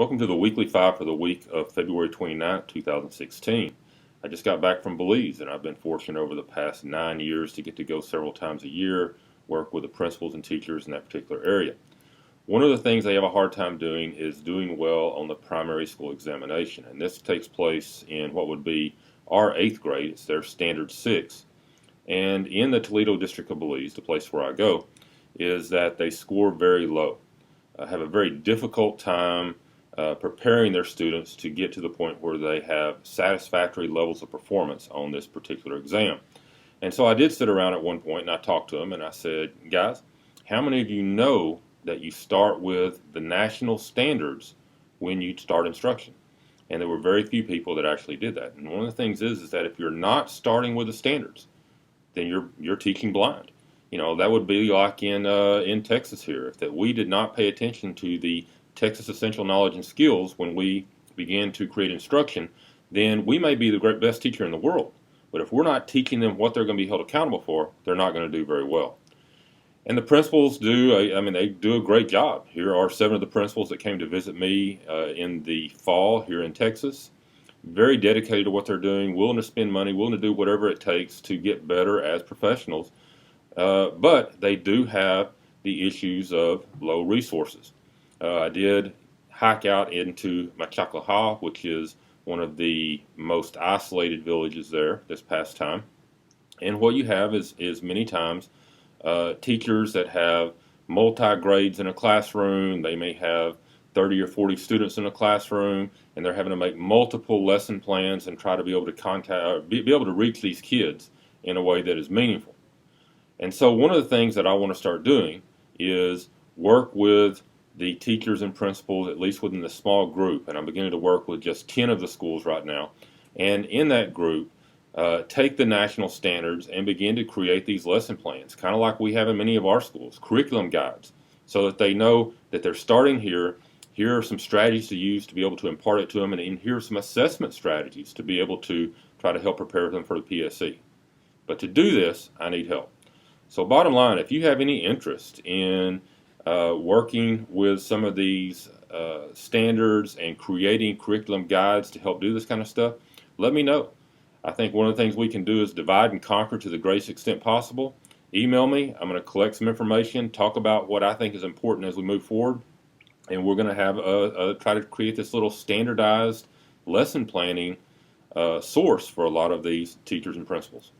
Welcome to the weekly five for the week of February 29th, 2016. I just got back from Belize, and I've been fortunate over the past 9 years to get to go several times a year, work with the principals and teachers in that particular area. One of the things they have a hard time doing is doing well on the primary school examination, and this takes place in what would be our 8th grade. It's their standard 6. And in the Toledo District of Belize, the place where I go, is that they score very low, have a very difficult time preparing their students to get to the point where they have satisfactory levels of performance on this particular exam. And so I did sit around at one point and I talked to them and I said, guys, how many of you know that you start with the national standards when you start instruction? And there were very few people that actually did that. And one of the things is that if you're not starting with the standards, then you're teaching blind. You know, that would be like in Texas here. If that we did not pay attention to the Texas Essential Knowledge and Skills when we began to create instruction, then we may be the best teacher in the world. But if we're not teaching them what they're going to be held accountable for, they're not going to do very well. And the principals they do a great job. Here are 7 of the principals that came to visit me in the fall here in Texas. Very dedicated to what they're doing, willing to spend money, willing to do whatever it takes to get better as professionals. But they do have the issues of low resources. I did hike out into Machaclaha, which is one of the most isolated villages there this past time. And what you have is many times teachers that have multi-grades in a classroom. They may have 30 or 40 students in a classroom, and they're having to make multiple lesson plans and try to be able to be able to reach these kids in a way that is meaningful. And so one of the things that I want to start doing is work with the teachers and principals, at least within the small group, and I'm beginning to work with just 10 of the schools right now. And in that group, take the national standards and begin to create these lesson plans, kind of like we have in many of our schools, curriculum guides, so that they know that they're starting here. Here are some strategies to use to be able to impart it to them, and here are some assessment strategies to be able to try to help prepare them for the PSE. But to do this, I need help. So bottom line, if you have any interest in working with some of these standards and creating curriculum guides to help do this kind of stuff, let me know. I think one of the things we can do is divide and conquer to the greatest extent possible. Email me. I'm going to collect some information, talk about what I think is important as we move forward, and we're going to have try to create this little standardized lesson planning source for a lot of these teachers and principals.